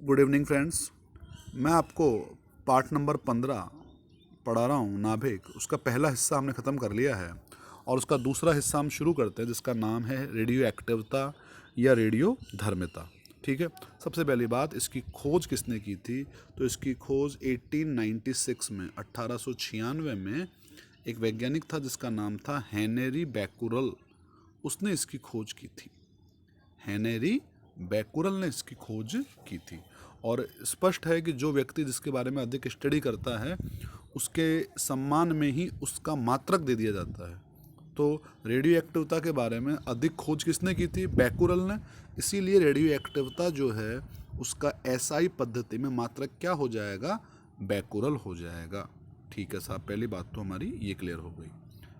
Good evening friends. मैं आपको part number 15 पढ़ा रहा हूँ, नाभिक। उसका पहला हिस्सा हमने ख़त्म कर लिया है और उसका दूसरा हिस्सा हम शुरू करते हैं, जिसका नाम है रेडियो एक्टिवता या रेडियो धर्मिता। ठीक है। सबसे पहली बात, इसकी खोज किसने की थी? तो इसकी खोज 1896 में 1896 में एक वैज्ञानिक था जिसका नाम था हेनरी बैकुरल। उसने इसकी खोज की थी। हेनरी बैकुरल ने इसकी खोज की थी। और स्पष्ट है कि जो व्यक्ति जिसके बारे में अधिक स्टडी करता है उसके सम्मान में ही उसका मात्रक दे दिया जाता है। तो रेडियो एक्टिवता के बारे में अधिक खोज किसने की थी? बैकुरल ने। इसीलिए रेडियो एक्टिवता जो है उसका एसआई पद्धति में मात्रक क्या हो जाएगा? बैकुरल हो जाएगा। ठीक है साहब, पहली बात तो हमारी ये क्लियर हो गई।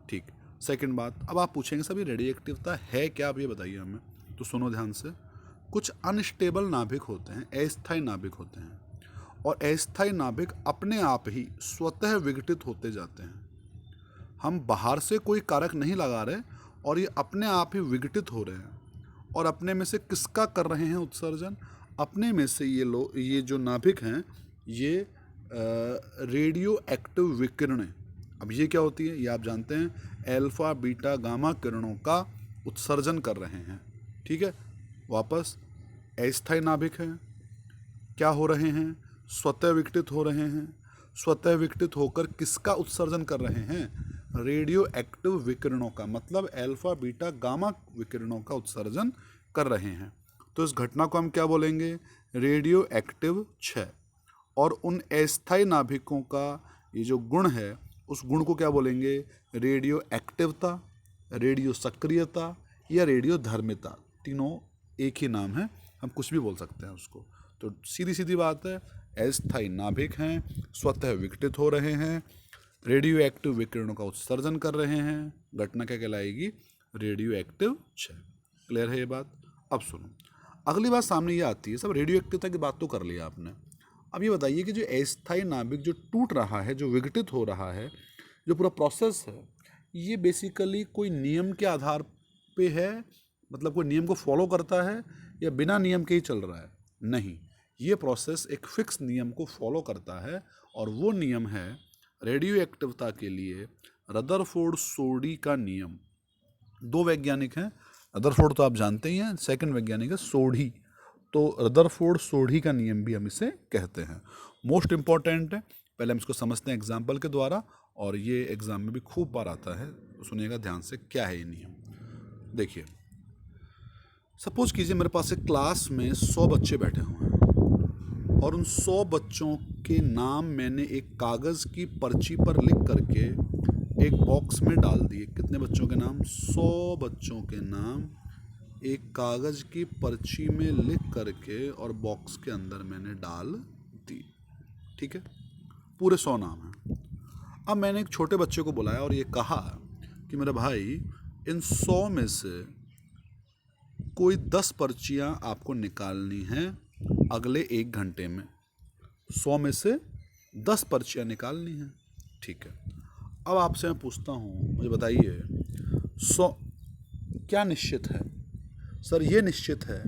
ठीक। सेकंड बात, अब आप पूछेंगे सर ये रेडियो एक्टिवता है क्या, आप ये बताइए हमें। तो सुनो ध्यान से। कुछ अनस्टेबल नाभिक होते हैं, अस्थायी नाभिक होते हैं, और अस्थायी नाभिक अपने आप ही स्वतः विघटित होते जाते हैं। हम बाहर से कोई कारक नहीं लगा रहे और ये अपने आप ही विघटित हो रहे हैं। और अपने में से किसका कर रहे हैं उत्सर्जन? अपने में से ये जो नाभिक हैं ये रेडियो एक्टिव विकिरणें। अब ये क्या होती है ये आप जानते हैं, अल्फा बीटा गामा किरणों का उत्सर्जन कर रहे हैं। ठीक है। वापस, अस्थायी नाभिक हैं, क्या हो रहे हैं? स्वतः विघटित हो रहे हैं। स्वतः विघटित होकर किसका उत्सर्जन कर रहे हैं? रेडियो एक्टिव विकिरणों का, मतलब अल्फा बीटा गामा विकिरणों का उत्सर्जन कर रहे हैं। तो इस घटना को हम क्या बोलेंगे? रेडियो एक्टिव क्षय। और उन अस्थायी नाभिकों का ये जो गुण है उस गुण को क्या बोलेंगे? रेडियो एक्टिवता, रेडियो सक्रियता या रेडियो धर्मिता। तीनों एक ही नाम है, हम कुछ भी बोल सकते हैं उसको। तो सीधी सीधी बात है, अस्थायी नाभिक हैं, स्वतः विघटित हो रहे हैं, रेडियो एक्टिव विकिरणों का उत्सर्जन कर रहे हैं। घटना क्या कहलाएगी? रेडियो एक्टिव क्षय। क्लियर है ये बात? अब सुनो, अगली बात सामने ये आती है। सब रेडियो एक्टिवता की बात तो कर लिया आपने। अब ये बताइए कि जो अस्थायी नाभिक जो टूट रहा है, जो विघटित हो रहा है, जो पूरा प्रोसेस है, ये बेसिकली कोई नियम के आधार पे है? मतलब कोई नियम को फॉलो करता है या बिना नियम के ही चल रहा है? नहीं, ये प्रोसेस एक फिक्स नियम को फॉलो करता है और वो नियम है रेडियो एक्टिवता के लिए रदरफोर्ड सोडी का नियम। दो वैज्ञानिक हैं, रदरफोर्ड तो आप जानते ही हैं, सेकंड वैज्ञानिक है सोडी। तो रदरफोर्ड सोडी का नियम भी हम इसे कहते हैं। मोस्ट इंपॉर्टेंट है, पहले हम इसको समझते हैं एग्जाम्पल के द्वारा, और ये एग्जाम में भी खूब बार आता है। सुनिएगा ध्यान से, क्या है ये नियम। देखिए, सपोज कीजिए मेरे पास एक क्लास में 100 बच्चे बैठे हुए हैं और उन 100 बच्चों के नाम मैंने एक कागज़ की पर्ची पर लिख करके एक बॉक्स में डाल दिए। कितने बच्चों के नाम? 100 बच्चों के नाम एक कागज़ की पर्ची में लिख करके और बॉक्स के अंदर मैंने डाल दी। ठीक है, पूरे 100 नाम हैं। अब मैंने एक छोटे बच्चे को बुलाया और ये कहा कि मेरे भाई, इन 100 में से कोई 10 पर्चियाँ आपको निकालनी हैं अगले 1 घंटे में। 100 में से 10 पर्चियाँ निकालनी हैं। ठीक है। अब आपसे मैं पूछता हूँ, मुझे बताइए 100 क्या निश्चित है? सर ये निश्चित है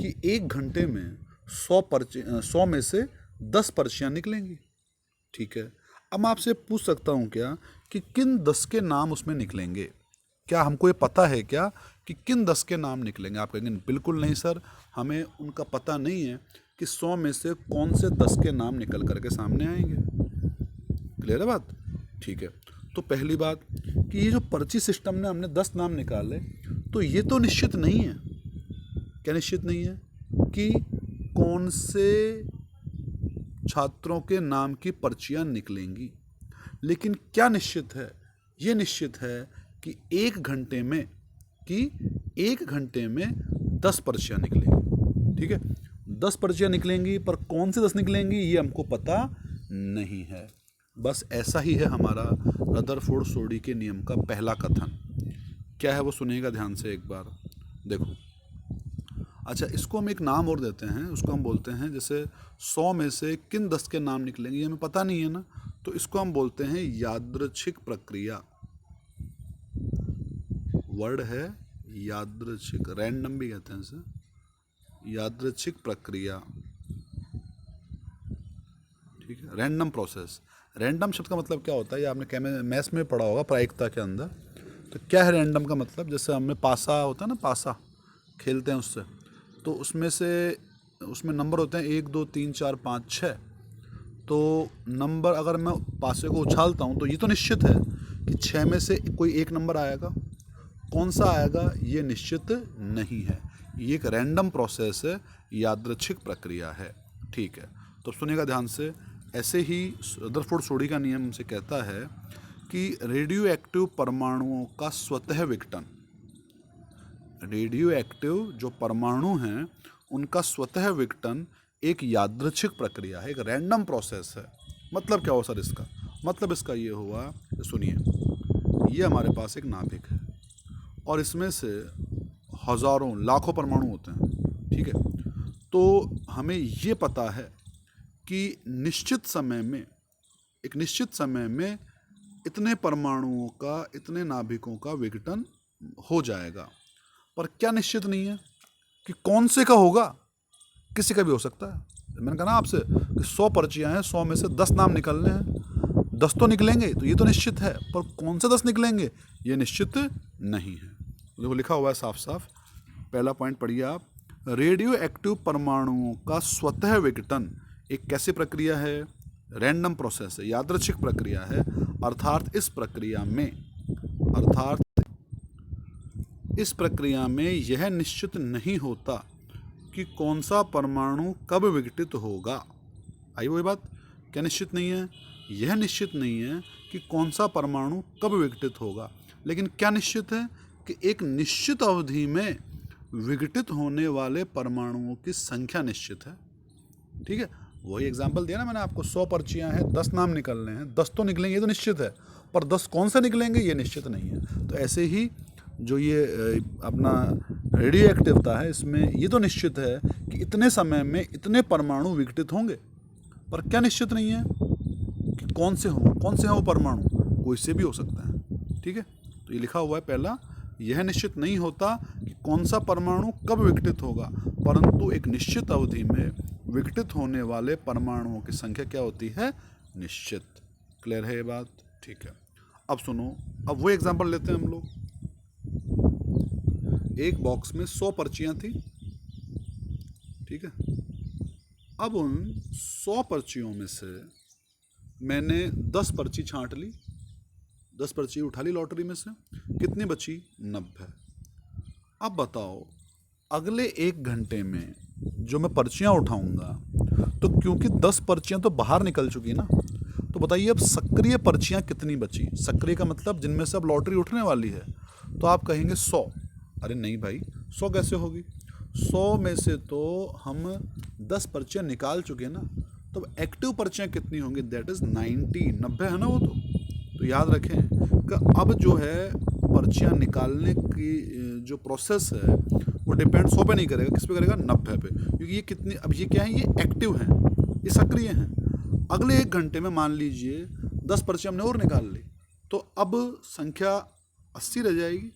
कि 1 घंटे में 100 में से 10 पर्चियाँ निकलेंगी। ठीक है। अब मैं आपसे पूछ सकता हूँ क्या कि किन 10 के नाम उसमें निकलेंगे? क्या हमको ये पता है क्या कि किन 10 के नाम निकलेंगे? आप कहेंगे बिल्कुल नहीं सर, हमें उनका पता नहीं है कि 100 में से कौन से 10 के नाम निकल करके सामने आएंगे। क्लियर है बात? ठीक है। तो पहली बात कि ये जो पर्ची सिस्टम ने हमने 10 नाम निकाले, तो ये तो निश्चित नहीं है। क्या निश्चित नहीं है? कि कौन से छात्रों के नाम की पर्चियाँ निकलेंगी। लेकिन क्या निश्चित है? ये निश्चित है कि 1 घंटे में 10 पर्चियाँ निकलेंगी। ठीक है, 10 पर्चियाँ निकलेंगी, पर कौन से 10 निकलेंगी ये हमको पता नहीं है। बस ऐसा ही है हमारा रदरफोर्ड सोडी के नियम का पहला कथन। क्या है वो सुनिएगा ध्यान से एक बार। देखो, अच्छा, इसको हम एक नाम और देते हैं, उसको हम बोलते हैं, जैसे 100 में से किन 10 के नाम निकलेंगे ये हमें पता नहीं है ना, तो इसको हम बोलते हैं यादृच्छिक प्रक्रिया। वर्ड है यादृच्छिक, रैंडम भी कहते हैं इसे, यादृच्छिक प्रक्रिया। ठीक है। रैंडम प्रोसेस, रैंडम शब्द का मतलब क्या होता है, ये आपने मैथ्स में पढ़ा होगा प्रायिकता के अंदर। तो क्या है रैंडम का मतलब, जैसे हमने पासा होता है ना, पासा खेलते हैं उससे, तो उसमें नंबर होते हैं 1 2 3 4 5 6। तो नंबर अगर मैं पासे को उछालता हूँ तो ये तो निश्चित है कि 6 में से कोई एक नंबर आएगा, कौन सा आएगा ये निश्चित नहीं है। ये एक रैंडम प्रोसेस है, यादृच्छिक प्रक्रिया है, ठीक है। तो सुनिएगा ध्यान से। ऐसे ही रदरफोर्ड सोडी का नियम हमसे कहता है कि रेडियो एक्टिव परमाणुओं का स्वतः विघटन, रेडियो एक्टिव जो परमाणु हैं उनका स्वतः विघटन एक यादृच्छिक प्रक्रिया है, एक रैंडम प्रोसेस है। मतलब क्या हो सर इसका, मतलब इसका ये हुआ, सुनिए, ये हमारे पास एक नाभिक है और इसमें से हज़ारों लाखों परमाणु होते हैं, ठीक है। तो हमें ये पता है कि निश्चित समय में, एक निश्चित समय में इतने परमाणुओं का, इतने नाभिकों का विघटन हो जाएगा। पर क्या निश्चित नहीं है कि कौन से का होगा, किसी का भी हो सकता है। मैंने कहा ना आपसे कि 100 पर्चियाँ हैं, 100 में से 10 नाम निकलने हैं, 10 तो निकलेंगे तो ये तो निश्चित है, पर कौन से 10 निकलेंगे ये निश्चित नहीं है। देखो लिखा हुआ है साफ साफ, पहला पॉइंट पढ़िए आप, रेडियो एक्टिव परमाणुओं का स्वतः विघटन एक कैसी प्रक्रिया है, रैंडम प्रोसेस है, यादृच्छिक प्रक्रिया है। अर्थात इस प्रक्रिया में यह निश्चित नहीं होता कि कौन सा परमाणु कब विघटित होगा। आई वही बात, क्या निश्चित नहीं है, यह निश्चित नहीं है कि कौन सा परमाणु कब विघटित होगा, लेकिन क्या निश्चित है कि एक निश्चित अवधि में विघटित होने वाले परमाणुओं की संख्या निश्चित है, ठीक है। वही एग्जाम्पल दिया ना मैंने आपको, 100 पर्चियाँ हैं, 10 नाम निकलने हैं, 10 तो निकलेंगे ये तो निश्चित है, पर 10 कौन से निकलेंगे ये निश्चित नहीं है। तो ऐसे ही जो ये अपना रेडियो एक्टिवता है, इसमें ये तो निश्चित है कि इतने समय में इतने परमाणु विघटित होंगे, पर क्या निश्चित नहीं है कि कौन से हैं वो परमाणु, कोई से भी हो सकता है, ठीक है। तो ये लिखा हुआ है पहला, यह निश्चित नहीं होता कि कौन सा परमाणु कब विघटित होगा, परंतु एक निश्चित अवधि में विघटित होने वाले परमाणुओं की संख्या क्या होती है, निश्चित। क्लियर है ये बात, ठीक है। अब सुनो, अब वो एग्जाम्पल लेते हैं हम लोग। एक बॉक्स में 100 पर्चियाँ थी, ठीक है। अब उन 100 पर्चियों में से मैंने 10 पर्ची छांट ली, 10 पर्ची उठा ली लॉटरी में से, कितनी बची, 90। अब बताओ अगले 1 घंटे में जो मैं पर्चियाँ उठाऊंगा, तो क्योंकि 10 पर्चियाँ तो बाहर निकल चुकी ना, तो बताइए अब सक्रिय पर्चियाँ कितनी बची। सक्रिय का मतलब जिनमें से अब लॉटरी उठने वाली है। तो आप कहेंगे 100। अरे नहीं भाई, 100 कैसे होगी, 100 में से तो हम 10 पर्चियाँ निकाल चुके हैं ना, तो एक्टिव पर्चियाँ कितनी होंगी, दैट इज़ 90 है ना वो। तो याद रखें कि अब जो है पर्चियाँ निकालने की जो प्रोसेस है वो डिपेंड 100 पे नहीं करेगा, किस पे करेगा, 90 पे, क्योंकि ये कितनी, अब ये क्या है, ये एक्टिव हैं, ये सक्रिय हैं। अगले 1 घंटे में मान लीजिए 10 पर्चियाँ हमने और निकाल ली, तो अब संख्या 80 रह जाएगी।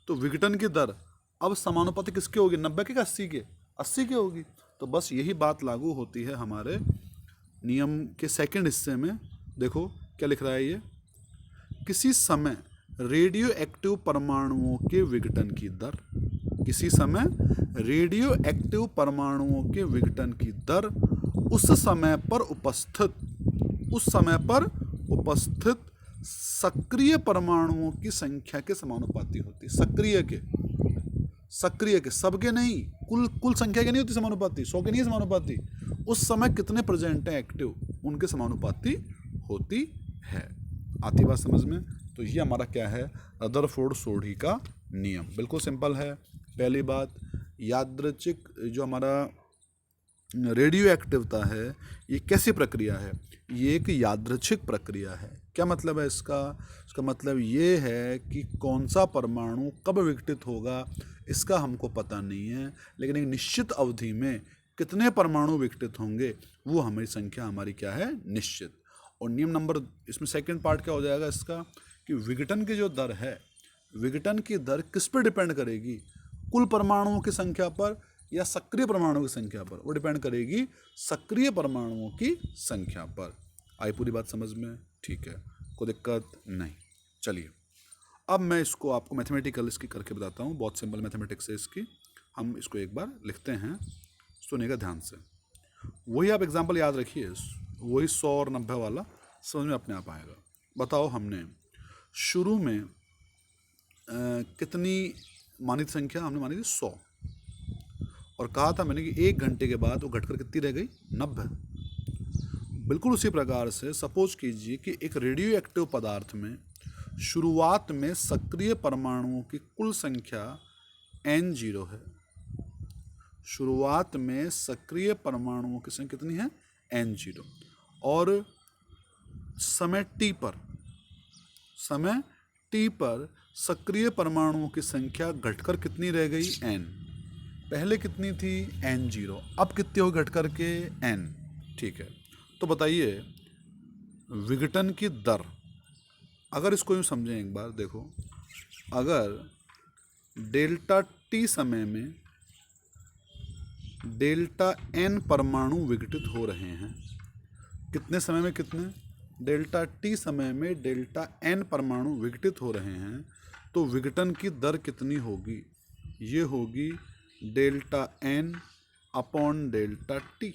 तो विघटन की दर अब समानुपाती किसके होगी, 90 के 80 के, 80 के होगी। तो बस यही बात लागू होती है हमारे नियम के सेकंड हिस्से में। देखो क्या लिख रहा है ये, किसी समय रेडियो एक्टिव परमाणुओं के विघटन की दर, किसी समय रेडियो एक्टिव परमाणुओं के विघटन की दर उस समय पर उपस्थित सक्रिय परमाणुओं की संख्या के समानुपाती होती है। सक्रिय के, सबके नहीं, कुल संख्या के नहीं होती समानुपाती, 100 के नहीं समानुपाती, उस समय कितने प्रेजेंट हैं एक्टिव, उनके समानुपाती होती है। आती बात समझ में। तो ये हमारा क्या है, रदरफोर्ड सोडी का नियम, बिल्कुल सिंपल है। पहली बात, यादृच्छिक जो हमारा रेडियो एक्टिवता है ये कैसी प्रक्रिया है, ये एक यादृच्छिक प्रक्रिया है। क्या मतलब है इसका मतलब ये है कि कौन सा परमाणु कब विघटित होगा इसका हमको पता नहीं है, लेकिन एक निश्चित अवधि में कितने परमाणु विघटित होंगे वो हमारी संख्या हमारी क्या है, निश्चित। और नियम नंबर, इसमें सेकंड पार्ट क्या हो जाएगा इसका, कि विघटन की जो दर है, विघटन की दर किस पर डिपेंड करेगी, कुल परमाणुओं की संख्या पर या सक्रिय परमाणुओं की संख्या पर? वो डिपेंड करेगी सक्रिय परमाणुओं की संख्या पर। आई पूरी बात समझ में? ठीक है, कोई दिक्कत नहीं। चलिए अब मैं इसको आपको मैथमेटिकल इसकी करके बताता हूँ, बहुत सिंपल मैथमेटिक्स है इसकी। हम इसको एक बार लिखते हैं, सुनिएगा ध्यान से। वही आप एग्जाम्पल याद रखिए, वही 100 और 90 वाला समझ में अपने आप आएगा। बताओ हमने शुरू में कितनी मानी थी संख्या? हमने मानी थी 100 और कहा था मैंने कि 1 घंटे के बाद वो घटकर कितनी रह गई? 90। बिल्कुल उसी प्रकार से सपोज कीजिए कि एक रेडियो एक्टिव पदार्थ में शुरुआत में सक्रिय परमाणुओं की कुल संख्या N0 है। शुरुआत में सक्रिय परमाणुओं की संख्या कितनी है? N0। और समय t पर सक्रिय परमाणुओं की संख्या घटकर कितनी रह गई? N। पहले कितनी थी? N0। अब कितनी हो घट करके? N। ठीक है, तो बताइए विघटन की दर, अगर इसको यूँ समझें एक बार, देखो अगर डेल्टा t समय में डेल्टा n परमाणु विघटित हो रहे हैं, कितने समय में? कितने? डेल्टा t समय में डेल्टा n परमाणु विघटित हो रहे हैं, तो विघटन की दर कितनी होगी? ये होगी delta n upon delta t।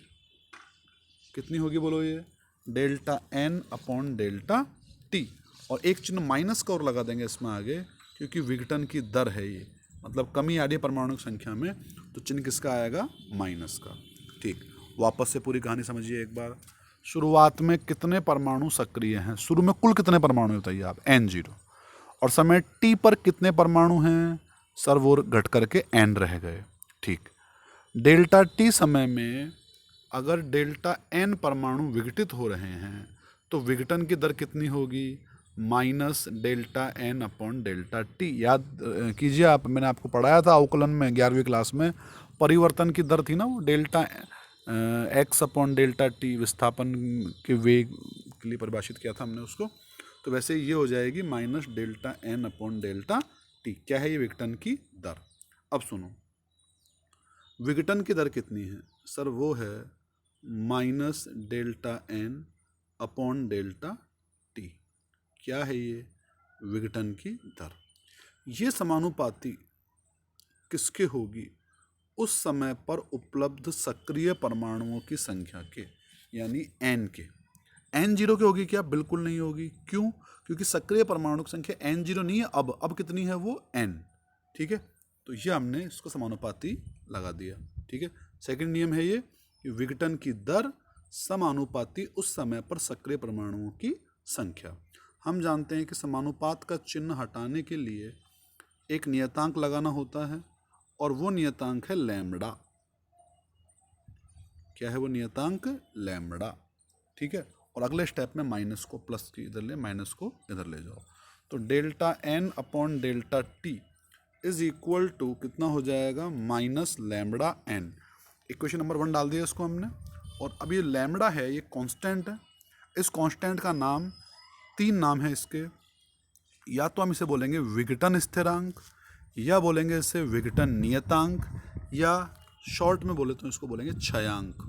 कितनी होगी बोलो? ये delta n upon delta t। और एक चिन्ह माइनस का और लगा देंगे इसमें आगे, क्योंकि विघटन की दर है ये, मतलब कमी आ रही है परमाणु की संख्या में, तो चिन्ह किसका आएगा? माइनस का। ठीक, वापस से पूरी कहानी समझिए एक बार। शुरुआत में कितने परमाणु सक्रिय हैं? शुरू में कुल कितने परमाणु बताइए आप? N0। और समय t पर कितने परमाणु हैं? सर वो घट करके n रह गए। ठीक, डेल्टा t समय में अगर डेल्टा n परमाणु विघटित हो रहे हैं तो विघटन की दर कितनी होगी? Minus delta n upon delta t। याद कीजिए आप, मैंने आपको पढ़ाया था अवकलन में 11वीं क्लास में, परिवर्तन की दर थी ना वो, delta x upon delta t, विस्थापन के वेग के लिए परिभाषित किया था हमने उसको। तो वैसे ये हो जाएगी minus delta n upon delta t। क्या है ये? विघटन की दर। अब सुनो, विघटन की दर कितनी है? सर वो है minus delta n upon delta t। क्या है ये? विघटन की दर। ये समानुपाती किसके होगी? उस समय पर उपलब्ध सक्रिय परमाणुओं की संख्या के, यानी n के। N0 के होगी क्या? बिल्कुल नहीं होगी। क्यों? क्योंकि सक्रिय परमाणु की संख्या N0 नहीं है, अब कितनी है वो? N। ठीक है, तो ये हमने इसको समानुपाती लगा दिया। ठीक है, सेकंड नियम है ये कि विघटन की दर समानुपाती उस समय पर सक्रिय परमाणुओं की संख्या। हम जानते हैं कि समानुपात का चिन्ह हटाने के लिए एक नियतांक लगाना होता है, और वो नियतांक है लैम्बडा। क्या है वो नियतांक? लैम्बडा। ठीक है, और अगले स्टेप में माइनस को प्लस की इधर ले, माइनस को इधर ले जाओ, तो delta n upon delta t is equal to कितना हो जाएगा? Minus lambda n। Equation number 1 डाल दिया इसको हमने। और अब ये लैम्बडा है, ये कांस्टेंट है। इस कांस्टेंट का नाम, 3 नाम है इसके। या तो हम इसे बोलेंगे विघटन स्थिरांक, या बोलेंगे इसे विघटन नियतांक, या शॉर्ट में बोले तो इसको बोलेंगे क्षयांक।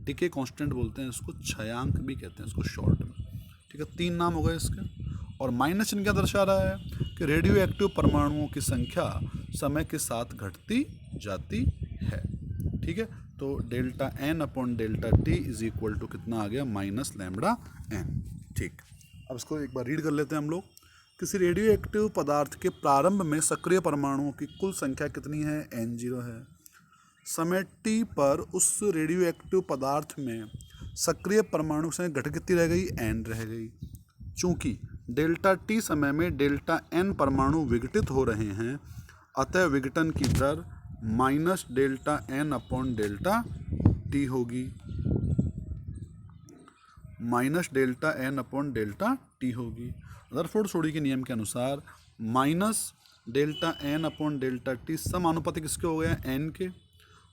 डिके कांस्टेंट बोलते हैं इसको, क्षयांक भी कहते हैं इसको शॉर्ट में। ठीक है, 3 नाम हो गए इसके। और माइनस चिन्ह क्या दर्शा रहा है? कि रेडियो एक्टिव परमाणुओं की संख्या समय के साथ घटती जाती है। ठीक है, तो delta n upon delta t is equal to कितना आ गया? Minus lambda n। ठीक, अब इसको एक बार रीड कर लेते हैं हम लोग। किसी रेडियो एक्टिव पदार्थ के प्रारंभ में सक्रिय परमाणुओं की कुल संख्या कितनी है? N0 है। समय t पर उस रेडियो एक्टिव पदार्थ में सक्रिय परमाणु की संख्या घट कितनी रह गई? n रह गई। चूंकि डेल्टा t समय में डेल्टा n परमाणु विघटित हो रहे हैं, अतः विघटन की दर minus delta n upon delta t होगी। Minus delta n upon delta t होगी। रदरफोर्ड सोडी के नियम के अनुसार minus delta n upon delta t समानुपाती किसके हो गया? n के।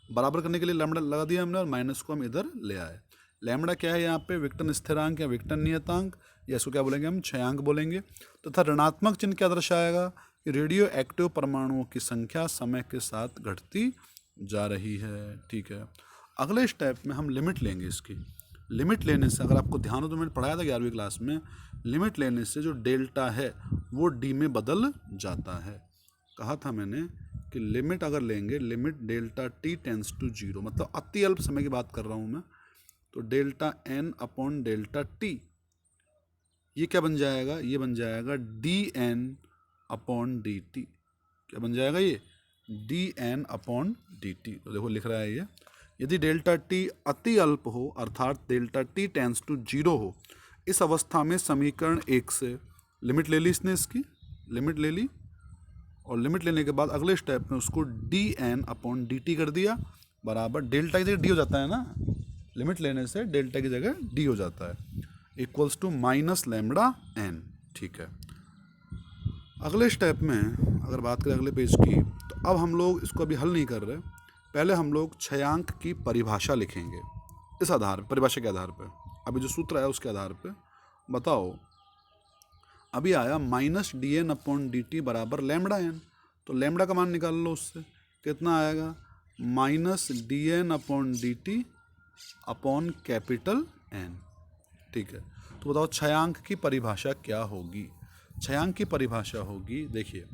बराबर करने के लिए लैम्बडा लगा दिया हमने, और माइनस को हम इधर ले आए। लैम्बडा क्या है यहाँ पे? विघटन स्थिरांक या विघटन नियतांक, या इसको क्या बोलेंगे हम? क्षयांक बोलेंगे। तथा ऋणात्मक चिन्ह क्या दर्शाएगा? कि रेडियो एक्टिव परमाणुओं की संख्या समय के साथ घटती जा रही है। ठीक है, अगले स्टेप में हम लिमिट लेंगे इसकी। लिमिट लेने से, अगर आपको ध्यान हो तो मैंने पढ़ाया था 11वीं क्लास में, लिमिट लेने से जो डेल्टा है वो डी में बदल जाता है। कहा था मैंने कि लिमिट अगर लेंगे, limit delta t tends to 0, मतलब अति अल्प समय की बात कर रहा हूँ मैं, तो delta n upon delta t, ये क्या बन जाएगा, ये बन जाएगा d n upon d t. क्या बन जाएगा ये, d n upon d t. तो देखो लिख रहा है ये, यदि डेल्टा टी अति अल्प हो अर्थात डेल्टा टी टेंस टू 0 हो, इस अवस्था में समीकरण 1 से लिमिट ले ली इसने, इसकी लिमिट ले ली, और लिमिट लेने के बाद अगले स्टेप में उसको d n upon d t कर दिया, बराबर डेल्टा की जगह डी हो जाता है ना, लिमिट लेने से डेल्टा की जगह डी हो जाता है, equals to minus lambda n. ठीक है, अगले स्टेप में अगर बात करें अगले पेज की, तो अब हम लोग इसको अभी हल नहीं कर रहे, पहले हम लोग क्षयांक की परिभाषा लिखेंगे। इस आधार पर, परिभाषा के आधार पर, अभी जो सूत्र आया उसके आधार पर बताओ। अभी आया minus d n upon d t बराबर लैम्बडा एन, तो लैम्बडा का मान निकाल लो, उससे कितना आएगा, minus d n upon d t upon capital n. ठीक है, तो बताओ क्षयांक की परिभाषा क्या होगी। क्षयांक की परिभाषा होगी, देखिए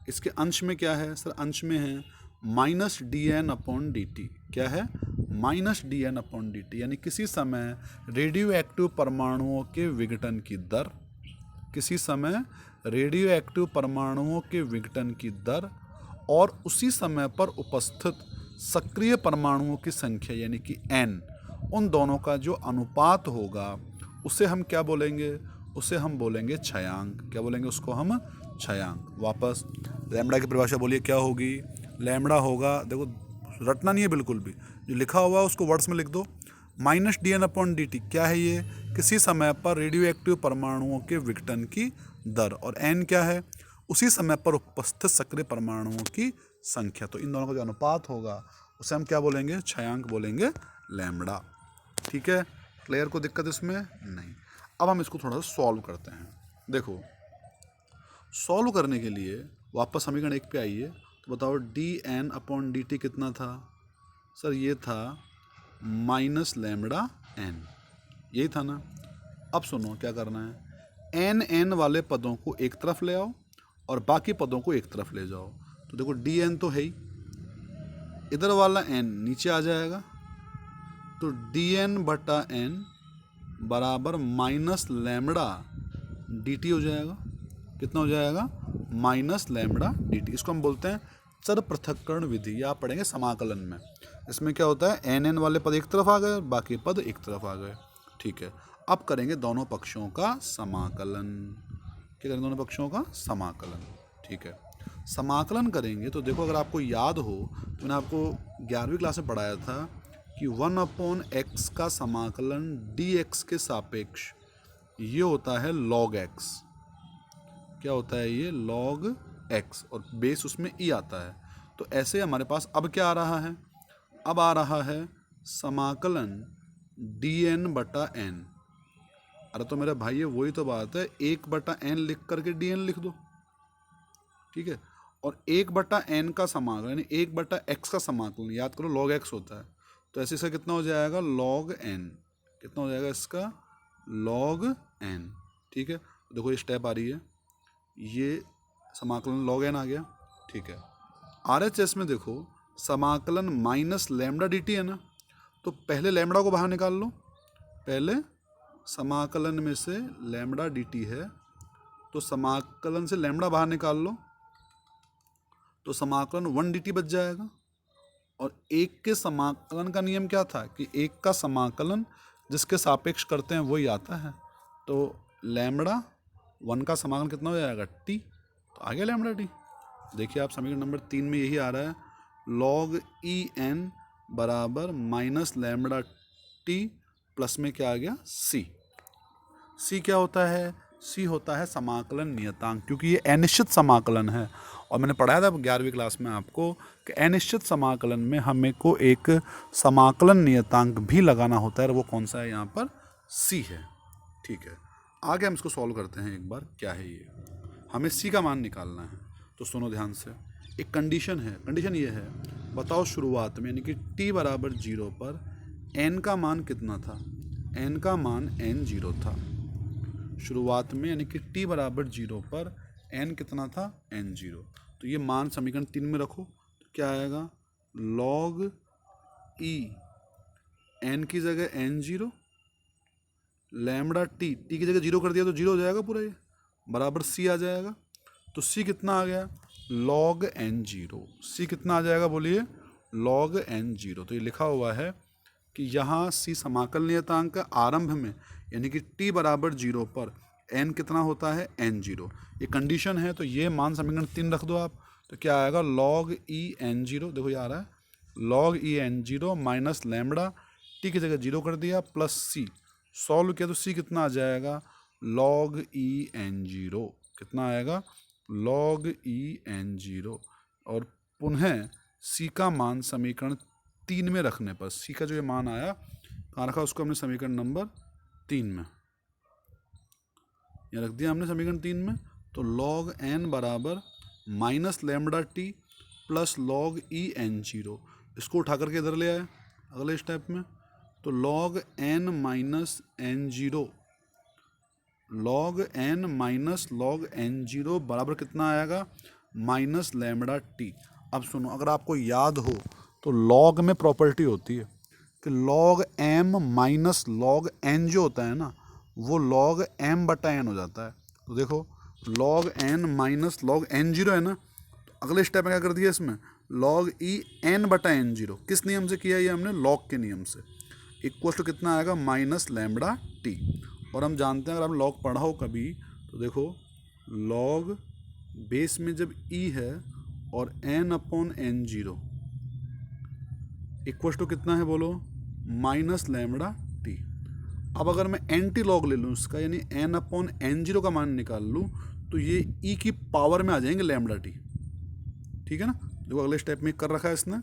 इसके अंश में क्या है सर, अंश में है minus d n upon d t. क्या है, minus d n upon d t, यानी किसी समय रेडियो एक्टिव परमाणुओं के विघटन की दर, किसी समय रेडियो एक्टिव परमाणुओं के विघटन की दर और उसी समय पर उपस्थित सक्रिय परमाणुओं की संख्या यानी कि n, उन दोनों का जो अनुपात होगा उसे हम क्या बोलेंगे, उसे हम बोलेंगे क्षयांक। क्या बोलेंगे उसको हम, क्षयांक। वापस लैम्बडा की परिभाषा बोलिए क्या होगी, लैम्बडा होगा, देखो रटना नहीं है बिल्कुल भी, जो लिखा हुआ है उसको वर्ड्स में लिख दो, minus d n upon d t. क्या है ये, किसी समय पर रेडियो एक्टिव परमाणुओं के विघटन की दर, और एन क्या है, उसी समय पर उपस्थित सक्रिय परमाणुओं की संख्या। तो इन दोनों का जो अनुपात होगा उसे हम क्या बोलेंगे, क्षयांक बोलेंगे, लैम्बडा। ठीक है, क्लियर, को दिक्कत इसमें नहीं। अब हम इसको थोड़ा सा सॉल्व करते हैं। देखो सॉल्व करने के लिए वापस समीकरण 1 पे आइए, तो बताओ d n upon d t कितना था सर, ये था माइनस लैम्बडा एन, यही था ना। अब सुनो क्या करना है, एन एन वाले पदों को एक तरफ ले आओ और बाकी पदों को एक तरफ ले जाओ। तो देखो डी एन तो है ही, इधर वाला एन नीचे आ जाएगा, तो डी एन बटा एन बराबर माइनस लैम्बडा डी टी हो जाएगा। कितना हो जाएगा, माइनस लैम्बडा डी टी। इसको हम बोलते हैं चर पृथक्करण विधि, या आप पढ़ेंगे समाकलन में। इसमें क्या होता है, एन एन वाले पद एक तरफ आ गए, बाकी पद एक तरफ आ गए। ठीक है, अब करेंगे दोनों पक्षों का समाकलन। क्या करेंगे, दोनों पक्षों का समाकलन। ठीक है, समाकलन करेंगे तो देखो, अगर आपको याद हो तो मैंने आपको 11वीं क्लास में पढ़ाया था कि 1/x का समाकलन dx के सापेक्ष ये होता है log x। क्या होता है ये, log x, और बेस उसमें e आता है। तो ऐसे हमारे पास अब क्या आ रहा है, अब आ रहा है समाकलन dn बटा n। अरे तो मेरे भाई ये वही तो बात है, 1/n लिख करके dn लिख दो। ठीक है, और 1/n का समाकलन यानी 1/x का समाकलन, याद करो log x होता है, तो ऐसे इसका कितना हो जाएगा, log n। कितना हो जाएगा इसका, log n। ठीक है, देखो ये स्टेप आ रही है, ये समाकलन log n आ गया। ठीक है, RHS में देखो समाकलन माइनस लैम्बडा डी टी है ना, तो पहले लैम्बडा को बाहर निकाल लो, पहले समाकलन में से लैम्बडा डी टी है, तो समाकलन से लैम्बडा बाहर निकाल लो, तो समाकलन 1 डी टी बच जाएगा। और एक के समाकलन का नियम क्या था कि एक का समाकलन जिसके सापेक्ष करते हैं वही आता है, तो लैम्बडा 1 का समाकलन कितना हो जाएगा, टी, तो आ गया लैम्बडा टी। देखिए आप समीकरण नंबर 3 में यही आ रहा है, log ई एन बराबर माइनस लैम्बडा टी प्लस में क्या आ गया, सी। सी क्या होता है, सी होता है समाकलन नियतांक, क्योंकि ये अनिश्चित समाकलन है। और मैंने पढ़ाया था 11वीं क्लास में आपको कि अनिश्चित समाकलन में हमें को एक समाकलन नियतांक भी लगाना होता है, और वो कौन सा है, यहाँ पर सी है। ठीक है, आगे हम इसको सॉल्व करते हैं एक बार। क्या है ये, हमें सी का मान निकालना है, तो सुनो ध्यान से, एक कंडीशन है, कंडीशन ये है, बताओ शुरुआत में यानी कि t बराबर 0 पर n का मान कितना था। n का मान n0 था शुरुआत में, यानी कि t बराबर 0 पर n कितना था, n0। तो ये मान समीकरण 3 में रखो तो क्या आएगा, log e n की जगह n0 लैम्बडा t की जगह 0 कर दिया तो 0 हो जाएगा पूरा, ये बराबर c आ जाएगा। तो c कितना आ गया, log n0। c कितना आ जाएगा बोलिए, log n0। तो ये लिखा हुआ है कि यहाँ c समाकल नियतांक का आरंभ में यानी कि t बराबर 0 पर n कितना होता है, n0। ये कंडीशन है, तो ये मान समीकरण 3 रख दो आप। तो क्या आएगा, log e n0, देखो ये आ रहा है, log e n0 minus lambda t की जगह 0 कर दिया प्लस c, सॉल्व किया तो c कितना आ जाएगा, log e n0 कितना आएगा, log e n0। और पुनः c का मान समीकरण 3 में रखने पर, c का जो ये मान आया कहाँ रखा, उसको हमने समीकरण नंबर 3 में यहाँ रख दिया हमने समीकरण 3 में। तो log n बराबर minus lambda T plus log e n0, इसको उठा करके इधर ले आए अगले स्टेप में। तो log n minus n0, log n minus log n0 बराबर कितना आएगा, माइनस लैम्बडा टी। अब सुनो, अगर आपको याद हो तो log में प्रॉपर्टी होती है कि log m minus log n जो होता है ना, वो log m बटा n हो जाता है। तो देखो log n minus log n0 है ना, तो अगले स्टेप में क्या कर दिया इसमें, log e n बटा n0। किस नियम से किया, ये हमने log के नियम से, इक्वल टू कितना आएगा, माइनस लैम्बडा टी। और हम जानते हैं, अगर आप log पढ़ा हो कभी तो देखो log बेस में जब e है और n upon n0 equal to कितना है बोलो, माइनस लैम्बडा टी। अब अगर मैं एंटी लॉग ले लूँ इसका, यानी n अपॉन n0 का मान निकाल लूँ, तो ये e की पावर में आ जाएंगे लैम्बडा टी, ठीक है ना। जो अगले स्टेप में कर रखा है इसने,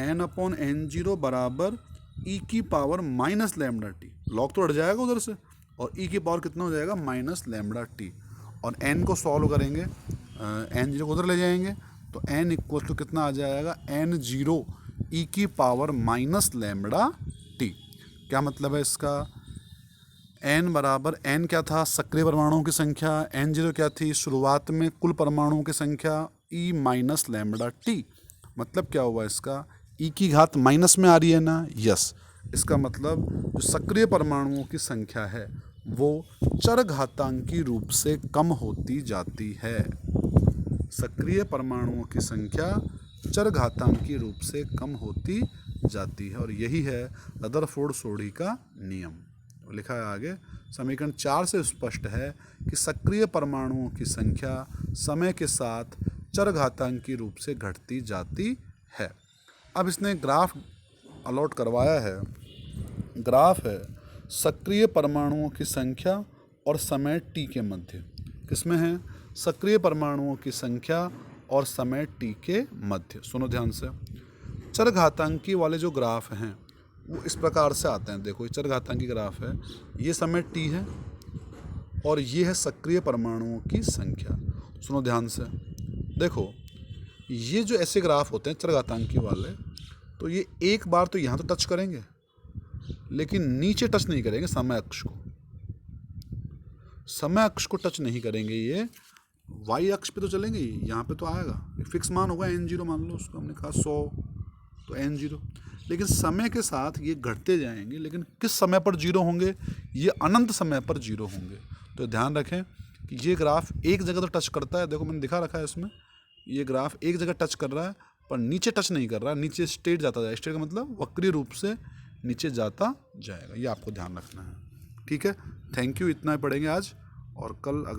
n अपॉन n0 बराबर e की power minus lambda T, log तो हट जाएगा उधर से, और e की पावर कितना हो जाएगा, माइनस लैम्बडा टी। और n को सॉल्व करेंगे, n0 को उधर ले जाएंगे, तो n इक्वल टू कितना आ जाएगा, n0 e की पावर माइनस लैम्बडा टी। क्या मतलब है इसका, n बराबर, n क्या था, सक्रिय परमाणुओं की संख्या, n0 क्या थी, शुरुआत में कुल परमाणुओं की संख्या, e माइनस लैम्बडा टी। मतलब क्या हुआ इसका, e की घात माइनस में आ रही है ना, यस। इसका मतलब जो सक्रिय परमाणुओं की संख्या है वो चरघातांकी रूप से कम होती जाती है। सक्रिय परमाणुओं की संख्या चरघातांकी रूप से कम होती जाती है, और यही है रदरफोर्ड सोडी का नियम। लिखा है आगे, समीकरण 4 से स्पष्ट है कि सक्रिय परमाणुओं की संख्या समय के साथ चरघातांकी रूप से घटती जाती है। अब इसने ग्राफ अलॉट करवाया है, ग्राफ है सक्रिय परमाणुओं की संख्या और समय t के मध्य। किसमें है, सक्रिय परमाणुओं की संख्या और समय t के मध्य। सुनो ध्यान से, चरघातांकी वाले जो ग्राफ हैं वो इस प्रकार से आते हैं। देखो ये चरघातांकी ग्राफ है, ये समय t है और ये है सक्रिय परमाणुओं की संख्या। सुनो ध्यान से, देखो ये जो ऐसे ग्राफ होते हैं चरघातांकी वाले, तो ये एक बार तो यहाँ तो टच करेंगे लेकिन नीचे टच नहीं करेंगे, समय अक्ष को, समय अक्ष को टच नहीं करेंगे, ये y अक्ष पे तो चलेंगे, यहाँ पे तो आएगा फिक्स मान होगा n0, मान लो उसको हमने कहा 100, तो n0। लेकिन समय के साथ ये घटते जाएंगे, लेकिन किस समय पर जीरो होंगे, ये अनंत समय पर जीरो होंगे। तो ध्यान रखें कि ये ग्राफ एक जगह तो टच करता है, देखो मैंने दिखा रखा है इसमें, ये ग्राफ एक जगह टच कर रहा है पर नीचे टच नहीं कर रहा है, नीचे स्ट्रेट जाता जाए, स्ट्रेट का मतलब वक्रीय रूप से नीचे जाता जाएगा, ये आपको ध्यान रखना है, ठीक है। थैंक यू, इतना ही पढ़ेंगे आज, और कल अगला